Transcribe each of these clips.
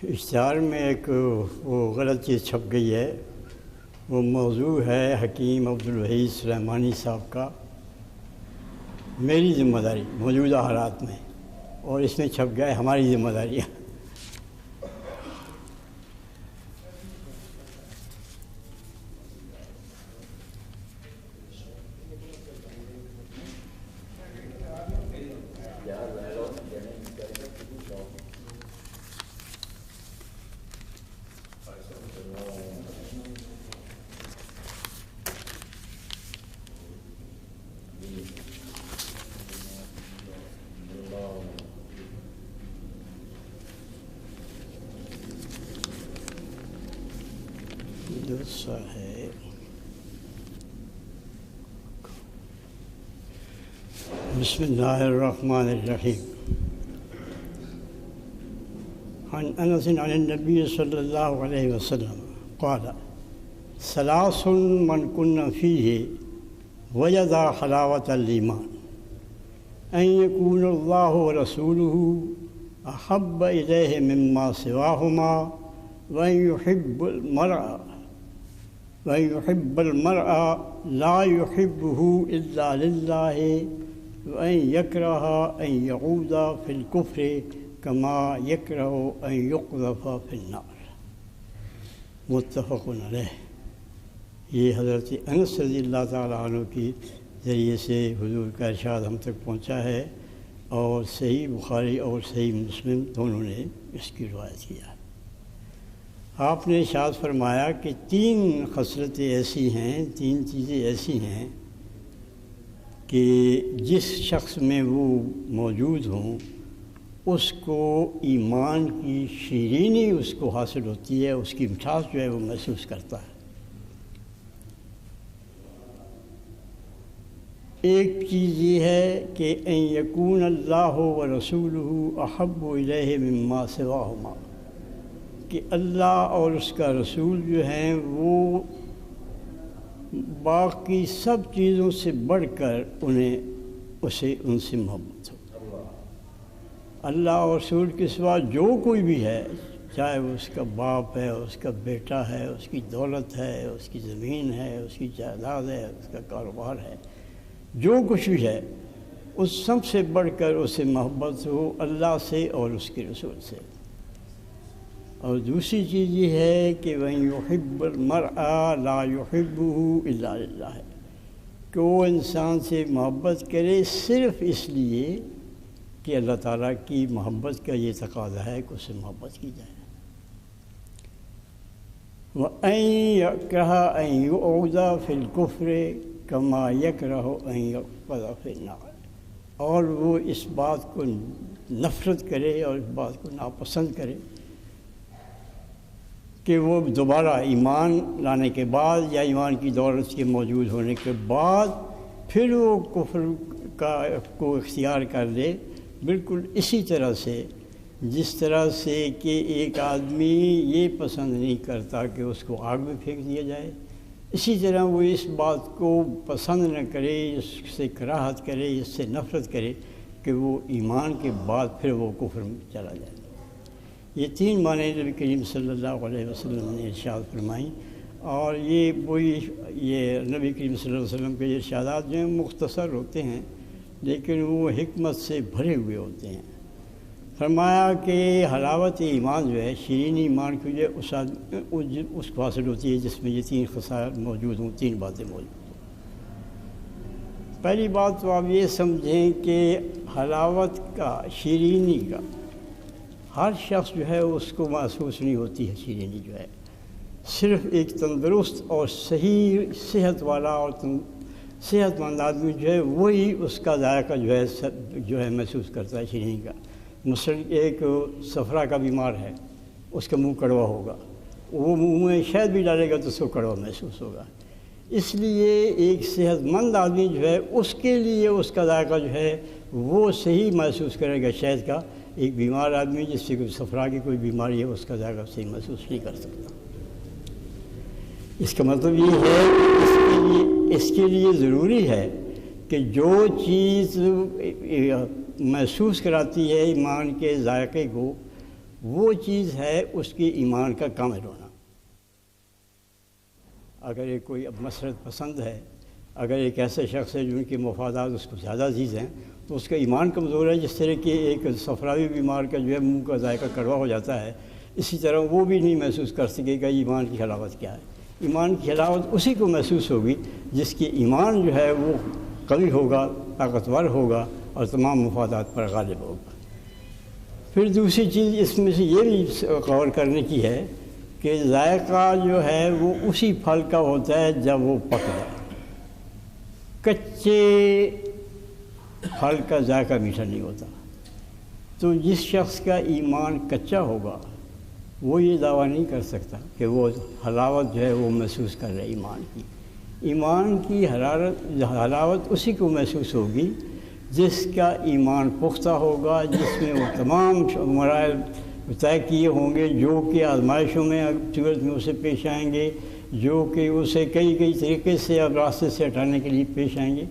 اشتہار میں ایک وہ غلط چیز چھپ گئی ہے. وہ موضوع ہے حکیم عبدالوحید سلیمانی صاحب کا میری ذمہ داری موجودہ حالات میں، اور اس میں چھپ گیا ہے ہماری ذمہ داریاں. دوسرا ہے بسم اللہ الرحمن الرحیم. عن انس عن النبی صلی اللہ علیہ وسلم قال ثلاث من کن فیہ وجد حلاوة الایمان ان یکون اللہ ورسولہ احب الیہ مما سواہما وَأَن يُحِبَّ الْمَرْءَ لَا يُحِبُّهُ إِلَّا لِلَّهِ وَأَن يَكْرَهَ أَن يَعُودَ فِي الْكُفْرِ كَمَا يَكْرَهُ أَن يُقْذَفَ فِي النَّارِ. متفق علیہ. یہ حضرت انس رضی اللہ تعالیٰ عنہ کی ذریعے سے حضور کا ارشاد ہم تک پہنچا ہے، اور صحیح بخاری اور صحیح مسلم دونوں نے اس کی روایت کیا ہے. آپ نے ارشاد فرمایا کہ تین خصلتیں ایسی ہیں، تین چیزیں ایسی ہیں کہ جس شخص میں وہ موجود ہوں اس کو ایمان کی شیرینی اس کو حاصل ہوتی ہے، اس کی مٹھاس جو ہے وہ محسوس کرتا ہے. ایک چیز یہ ہے کہ ان یکون اللہ ورسولہ احب الیہ مما سواہما، کہ اللہ اور اس کا رسول جو ہیں وہ باقی سب چیزوں سے بڑھ کر ان سے محبت ہو. اللہ اور رسول کے سوا جو کوئی بھی ہے، چاہے وہ اس کا باپ ہے، اس کا بیٹا ہے، اس کی دولت ہے، اس کی زمین ہے، اس کی جائیداد ہے، اس کا کاروبار ہے، جو کچھ بھی ہے اس سب سے بڑھ کر اسے محبت ہو اللہ سے اور اس کے رسول سے. اور دوسری چیز یہ ہے کہ وَإِن يُحِبَّ الْمَرْءَ لَا يُحِبُّهُ إِلَّا لِلَّهِ، کہ وہ انسان سے محبت کرے صرف اس لیے کہ اللہ تعالیٰ کی محبت کا یہ تقاضا ہے کہ اسے محبت کی جائے. وَأَن يَكْرَهَ أَن يُعُودَ فِي الْكُفْرِ كَمَا يَكْرَهُ أَن يُقْذَفَ فِي النَّارِ، اور وہ اس بات کو نفرت کرے اور اس بات کو ناپسند کرے کہ وہ دوبارہ ایمان لانے کے بعد یا ایمان کی دولت کے موجود ہونے کے بعد پھر وہ کفر کو اختیار کر لے، بالکل اسی طرح سے جس طرح سے کہ ایک آدمی یہ پسند نہیں کرتا کہ اس کو آگ میں پھینک دیا جائے، اسی طرح وہ اس بات کو پسند نہ کرے، اس سے کراہت کرے، اس سے نفرت کرے کہ وہ ایمان کے بعد پھر وہ کفر میں چلا جائے. یہ تین معنی نبی کریم صلی اللہ علیہ وسلم نے ارشاد فرمائی، اور یہ نبی کریم صلی اللہ علیہ وسلم کے ارشادات جو ہیں مختصر ہوتے ہیں لیکن وہ حکمت سے بھرے ہوئے ہوتے ہیں. فرمایا کہ حلاوت ایمان جو ہے، شیرین ایمان کی جو ہے اس کو حاصل ہوتی ہے جس میں یہ تین خصال موجود ہوں، تین باتیں موجود ہوں. پہلی بات تو آپ یہ سمجھیں کہ حلاوت کا، شیرینی کا ہر شخص جو ہے اس کو محسوس نہیں ہوتی ہے. شیرینی جو ہے صرف ایک تندرست اور صحیح صحت والا اور صحت مند آدمی جو ہے وہی اس کا ذائقہ جو ہے محسوس کرتا ہے شیرینی کا. مثلا ایک صفرا کا بیمار ہے، اس کا منہ کڑوا ہوگا، وہ منہ میں شہد بھی ڈالے گا تو اس کو کڑوا محسوس ہوگا. اس لیے ایک صحت مند آدمی جو ہے اس کے لیے اس کا ذائقہ جو ہے وہ صحیح محسوس کرے گا شہد کا. ایک بیمار آدمی جس سے کوئی صفرا کی کوئی بیماری ہے اس کا ذائقہ صحیح محسوس نہیں کر سکتا. اس کا مطلب یہ ہے کہ اس کے لیے ضروری ہے کہ جو چیز محسوس کراتی ہے ایمان کے ذائقے کو، وہ چیز ہے اس کے ایمان کا کامل ہونا۔ اگر ایک کوئی اب مسرت پسند ہے، اگر ایک ایسا شخص ہے جن کے مفادات اس کو زیادہ عزیز ہیں، تو اس کا ایمان کمزور ہے۔ جس طرح کہ ایک صفراوی بیمار کا جو ہے منہ کا ذائقہ کڑوا ہو جاتا ہے، اسی طرح وہ بھی نہیں محسوس کر سکے گا ایمان کی حلاوت کیا ہے۔ ایمان کی حلاوت اسی کو محسوس ہوگی جس کی ایمان جو ہے وہ قوی ہوگا، طاقتور ہوگا اور تمام مفادات پر غالب ہوگا۔ پھر دوسری چیز اس میں سے یہ بھی غور کرنے کی ہے کہ ذائقہ جو ہے وہ اسی پھل کا ہوتا ہے جب وہ پک جائے۔ کچے پھل کا ذائقہ میٹھا نہیں ہوتا۔ تو جس شخص کا ایمان کچا ہوگا وہ یہ دعویٰ نہیں کر سکتا کہ وہ حلاوت جو ہے وہ محسوس کر رہے ایمان کی۔ ایمان کی حلاوت اسی کو محسوس ہوگی جس کا ایمان پختہ ہوگا، جس میں وہ تمام مراحل طے کیے ہوں گے جو کہ آزمائشوں میں صورت میں اسے پیش آئیں گے، جو کہ اسے کئی طریقے سے اب راستے سے ہٹانے کے لیے پیش آئیں گے۔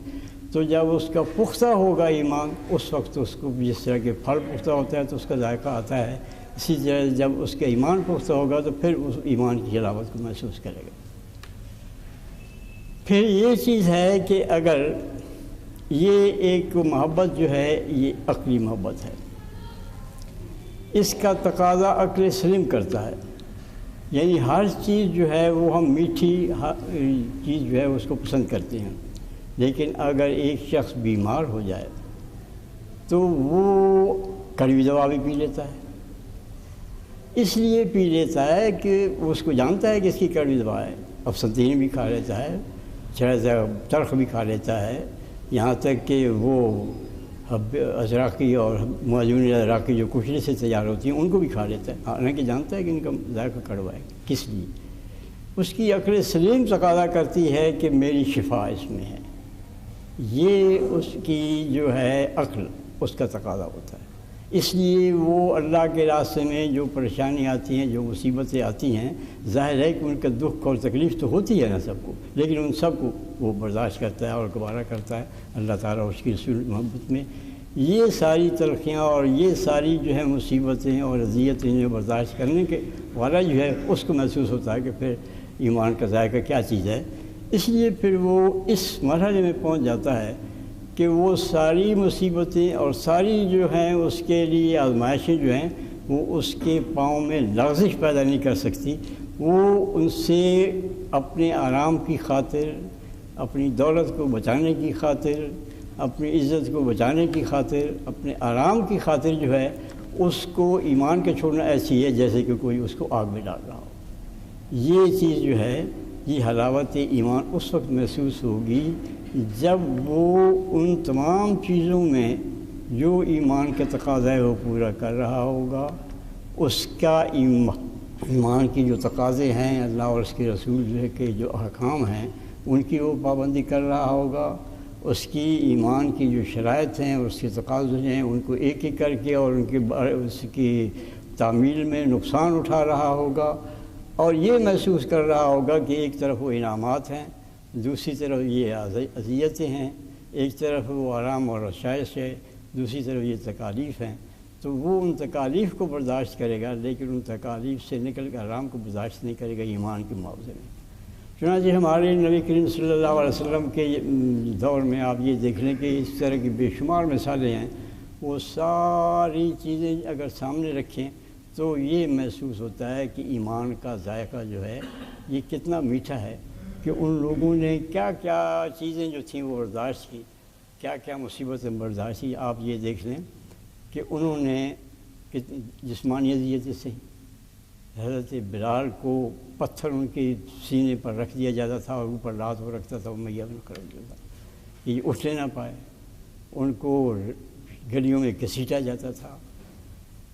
تو جب اس کا پختہ ہوگا ایمان، اس وقت اس کو جس طرح کے پھل پختہ ہوتا ہے تو اس کا ذائقہ آتا ہے، اسی طرح جب اس کا ایمان پختہ ہوگا تو پھر اس ایمان کی حلاوت کو محسوس کرے گا۔ پھر یہ چیز ہے کہ اگر یہ ایک محبت جو ہے یہ عقلی محبت ہے، اس کا تقاضا عقل سلیم کرتا ہے، یعنی ہر چیز جو ہے وہ ہم میٹھی چیز جو ہے اس کو پسند کرتے ہیں، لیکن اگر ایک شخص بیمار ہو جائے تو وہ کڑوی دوا بھی پی لیتا ہے۔ اس لیے پی لیتا ہے کہ اس کو جانتا ہے کہ اس کی کڑوی دوا ہے، اب سنتین بھی کھا لیتا ہے، تلخ بھی کھا لیتا ہے، یہاں تک کہ وہ ازراقی اور معجون ازراقی جو کچلے سے تیار ہوتی ہیں ان کو بھی کھا لیتا ہے، حالانکہ جانتا ہے کہ ان کا ذائقہ کڑوا ہے۔ کس لیے؟ اس کی عقل سلیم تقاضا کرتی ہے کہ میری شفا اس میں ہے، یہ اس کی جو ہے عقل اس کا تقاضا ہوتا ہے۔ اس لیے وہ اللہ کے راستے میں جو پریشانی آتی ہیں، جو مصیبتیں آتی ہیں، ظاہر ہے کہ ان کا دکھ اور تکلیف تو ہوتی ہے نا سب کو، لیکن ان سب کو وہ برداشت کرتا ہے اور گوارا کرتا ہے اللہ تعالیٰ اور اس کی رسول محبت میں۔ یہ ساری تلخیاں اور یہ ساری جو ہے مصیبتیں اور اذیتیں جو برداشت کرنے کے والا جو ہے اس کو محسوس ہوتا ہے کہ پھر ایمان کا ذائقہ کیا چیز ہے۔ اس لیے پھر وہ اس مرحلے میں پہنچ جاتا ہے کہ وہ ساری مصیبتیں اور ساری جو ہیں اس کے لیے آزمائشیں جو ہیں وہ اس کے پاؤں میں لغزش پیدا نہیں کر سکتی۔ وہ ان سے اپنے آرام کی خاطر، اپنی دولت کو بچانے کی خاطر، اپنی عزت کو بچانے کی خاطر، اپنے آرام کی خاطر جو ہے اس کو ایمان کے چھوڑنا ایسی ہے جیسے کہ کوئی اس کو آگ میں ڈال رہا ہو۔ یہ چیز جو ہے یہ حلاوت ایمان اس وقت محسوس ہوگی جب وہ ان تمام چیزوں میں جو ایمان کے تقاضے وہ پورا کر رہا ہوگا، اس کا ایمان کی جو تقاضے ہیں اللہ اور اس کے رسول جو ہے کہ جو احکام ہیں ان کی وہ پابندی کر رہا ہوگا، اس کی ایمان کی جو شرائط ہیں اس کے تقاضے ہیں ان کو ایک ایک کر کے اور اس کی تعمیل میں نقصان اٹھا رہا ہوگا، اور یہ محسوس کر رہا ہوگا کہ ایک طرف وہ انعامات ہیں، دوسری طرف یہ اذیتیں ہیں، ایک طرف وہ آرام اور آسائش ہے، دوسری طرف یہ تکالیف ہیں۔ تو وہ ان تکالیف کو برداشت کرے گا لیکن ان تکالیف سے نکل کر آرام کو برداشت نہیں کرے گا ایمان کے معاوضے میں۔ چنانچہ ہمارے نبی کریم صلی اللہ علیہ وسلم کے دور میں آپ یہ دیکھ لیں کہ اس طرح کی بے شمار مثالیں ہیں، وہ ساری چیزیں اگر سامنے رکھیں تو یہ محسوس ہوتا ہے کہ ایمان کا ذائقہ جو ہے یہ کتنا میٹھا ہے، کہ ان لوگوں نے کیا کیا چیزیں جو تھیں وہ برداشت کی، کیا کیا مصیبتیں برداشت کی۔ آپ یہ دیکھ لیں کہ انہوں نے جسمانی اذیتیں سے حضرت بلال کو پتھر ان کے سینے پر رکھ دیا جاتا تھا اور اوپر لات ہو رکھتا تھا، امیہ بن خلف جو تھا کہ یہ اٹھ نہ پائے، ان کو گلیوں میں گھسیٹا جاتا تھا۔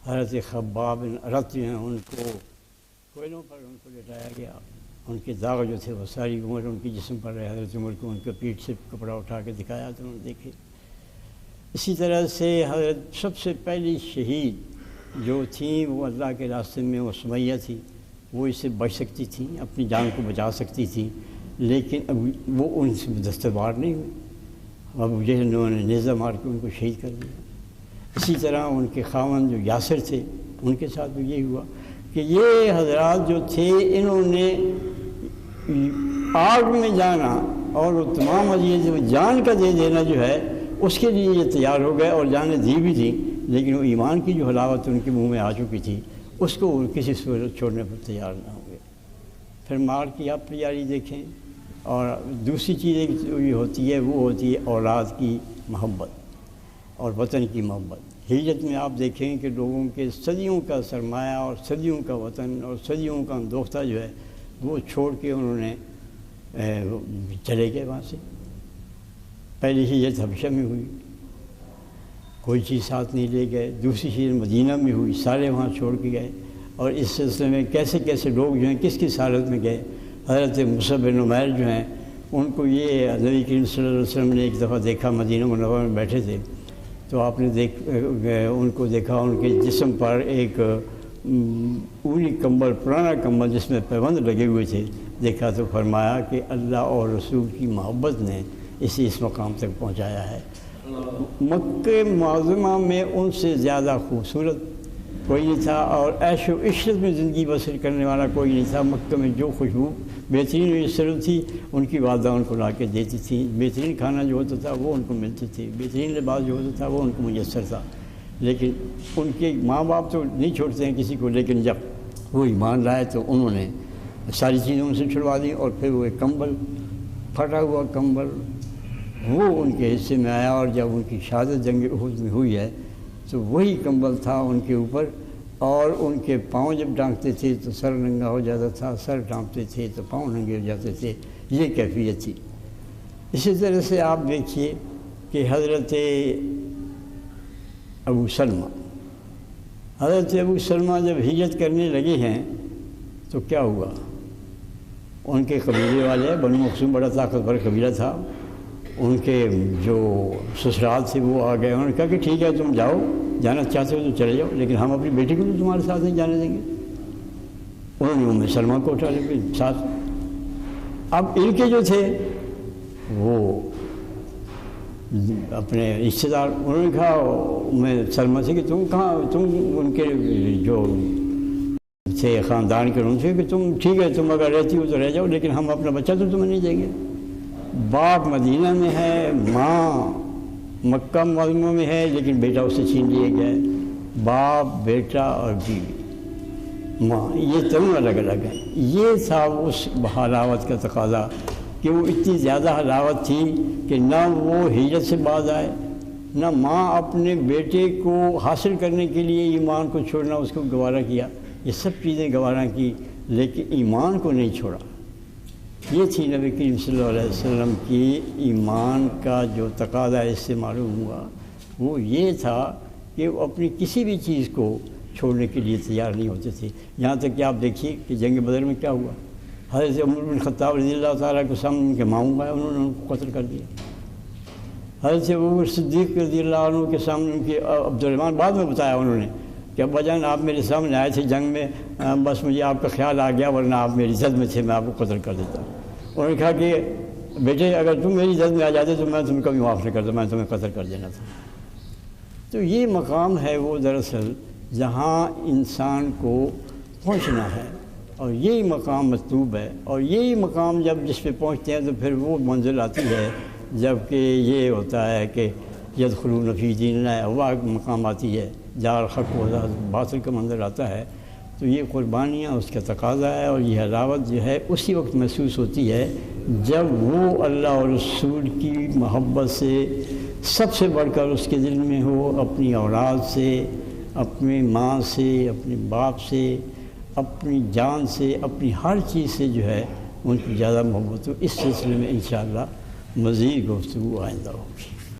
حضرت خباب بن ارت جو ہیں ان کو کوئلوں پر ان کو لٹایا گیا، ان کے داغ جو تھے وہ ساری عمر ان کے جسم پر رہے۔ حضرت عمر کو ان کے پیٹھ سے کپڑا اٹھا کے دکھایا تو انہوں نے دیکھے۔ اسی طرح سے حضرت سب سے پہلی شہید جو تھیں وہ اللہ کے راستے میں وہ سمیہ تھی، وہ اس سے بچ سکتی تھیں، اپنی جان کو بچا سکتی تھیں، لیکن اب وہ ان سے دستبار نہیں ہوئی، ابو جہل نے انہوں نے نیزہ مار کے ان کو شہید کر دیا۔ اسی طرح ان کے خاوند جو یاسر تھے ان کے ساتھ بھی یہی ہوا کہ یہ حضرات جو تھے انہوں نے آگ میں جانا اور وہ تمام عزیز جان کا دے دینا جو ہے اس کے لیے یہ تیار ہو گئے، اور جانیں دی بھی تھیں، لیکن وہ ایمان کی جو حلاوت ان کے منہ میں آ چکی تھی اس کو وہ کسی صورت چھوڑنے پر تیار نہ ہوئے۔ پھر مال کی آپ تیاری دیکھیں، اور دوسری چیز ایک جو ہوتی ہے وہ ہوتی ہے اولاد کی محبت اور وطن کی محبت۔ ہجرت میں آپ دیکھیں کہ لوگوں کے صدیوں کا سرمایہ اور صدیوں کا وطن اور صدیوں کا اندوختہ جو ہے وہ چھوڑ کے انہوں نے چلے گئے وہاں سے۔ پہلی ہجرت حبشہ میں ہوئی، کوئی چیز ساتھ نہیں لے گئے، دوسری چیز مدینہ میں ہوئی، سارے وہاں چھوڑ کے گئے، اور اس سلسلے میں کیسے کیسے لوگ جو ہیں کس کس حالت میں گئے۔ حضرت مصعب بن عمیر جو ہیں ان کو یہ نبی کریم صلی اللہ علیہ وسلم نے ایک دفعہ دیکھا، مدینہ منورہ میں بیٹھے تھے، تو آپ نے ان کو دیکھا، ان کے جسم پر ایک اونی کمبل، پرانا کمبل جس میں پیوند لگے ہوئے تھے، دیکھا تو فرمایا کہ اللہ اور رسول کی محبت نے اسے اس مقام تک پہنچایا ہے۔ مکہ معظمہ میں ان سے زیادہ خوبصورت کوئی نہیں تھا، اور عیش و عشرت میں زندگی بسر کرنے والا کوئی نہیں تھا۔ مکہ میں جو خوشبو بہترین عشرت تھی ان کی والدہ ان کو لا کے دیتی تھی، بہترین کھانا جو ہوتا تھا وہ ان کو ملتی تھی، بہترین لباس جو ہوتا تھا وہ ان کو میسر تھا۔ لیکن ان کے ماں باپ تو نہیں چھوڑتے ہیں کسی کو، لیکن جب وہ ایمان لائے تو انہوں نے ساری چیزیں ان سے چھڑوا دیں، اور پھر وہ ایک کمبل، پھٹا ہوا کمبل، وہ ان کے حصے میں آیا، اور جب ان کی شہادت جنگ احد میں ہوئی ہے تو وہی کمبل تھا ان کے اوپر، اور ان کے پاؤں جب ڈھانکتے تھے تو سر ننگا ہو جاتا تھا، سر ڈھانپتے تھے تو پاؤں ننگے ہو جاتے تھے، یہ کیفیت تھی۔ اسی طرح سے آپ دیکھیے کہ حضرت ابو سلمہ جب ہجرت کرنے لگے ہیں تو کیا ہوا؟ ان کے قبیلے والے بنو مخزوم بڑا طاقتور قبیلہ تھا، ان کے جو سسرال تھے وہ آ گئے، انہوں نے کہا کہ ٹھیک ہے تم جاؤ، جانا چاہتے ہو تو چلے جاؤ، لیکن ہم اپنی بیٹی کو تو تمہارے ساتھ نہیں جانے دیں گے۔ انہوں نے ام سلمہ کو اٹھا لے ساتھ۔ اب ان کے جو تھے وہ اپنے رشتے دار، انہوں نے کہا ام سلمہ سے کہ تم کہاں، تم ان کے جو تھے خاندان کے ان سے کہ تم ٹھیک ہے تم اگر رہتی ہو تو رہ جاؤ، لیکن ہم اپنا بچہ تو تمہیں نہیں دیں گے۔ باپ مدینہ میں ہے، ماں مکہ معظمہ میں ہے، لیکن بیٹا اس سے چھین لیا گیا ہے۔ باپ، بیٹا اور بیوی، ماں، یہ تینوں الگ الگ ہیں۔ یہ تھا اس حلاوت کا تقاضا کہ وہ اتنی زیادہ حلاوت تھی کہ نہ وہ ہجرت سے باز آئے، نہ ماں اپنے بیٹے کو حاصل کرنے کے لیے ایمان کو چھوڑنا اس کو گوارا کیا، یہ سب چیزیں گوارا کی، لیکن ایمان کو نہیں چھوڑا۔ یہ تھی نبی کریم صلی اللہ علیہ وسلم کی ایمان کا جو تقاضا اس سے معلوم ہوا، وہ یہ تھا کہ وہ اپنی کسی بھی چیز کو چھوڑنے کے لیے تیار نہیں ہوتے تھے۔ یہاں تک کہ آپ دیکھیے کہ جنگ بدر میں کیا ہوا، حضرت عمر بن خطاب رضی اللہ تعالیٰ کے سامنے ان کے ماموں آئے، انہوں نے ان کو قتل کر دیا۔ حضرت ابوبکر صدیق رضی اللہ عنہ کے سامنے ان کے عبد الرحمن، بعد میں بتایا انہوں نے کہ ابا جان آپ میرے سامنے آئے تھے جنگ میں، بس مجھے آپ کا خیال آ گیا، ورنہ آپ میری زد میں تھے، میں آپ کو قتل کر دیتا۔ انہوں نے کہا کہ بیٹے اگر تم میری زد میں آ جاتے تو میں تم کبھی معاف نہیں کرتا، میں تمہیں قتل کر دینا تھا۔ تو یہ مقام ہے وہ دراصل جہاں انسان کو پہنچنا ہے، اور یہی مقام مطلوب ہے، اور یہی مقام جب جس پہ پہنچتے ہیں تو پھر وہ منزل آتی ہے جب کہ یہ ہوتا ہے کہ یدخلون فی دین اللہ افواہ مقام آتی ہے، جار حق و باطل کا منظر آتا ہے۔ تو یہ قربانیاں اس کا تقاضا ہے، اور یہ حلاوت جو ہے اسی وقت محسوس ہوتی ہے جب وہ اللہ اور رسول کی محبت سے سب سے بڑھ کر اس کے دل میں ہو، اپنی اولاد سے، اپنی ماں سے، اپنے باپ سے، اپنی جان سے، اپنی ہر چیز سے جو ہے ان کی زیادہ محبت ہو۔ اس سلسلے میں انشاءاللہ مزید گفتگو آئندہ ہوگی۔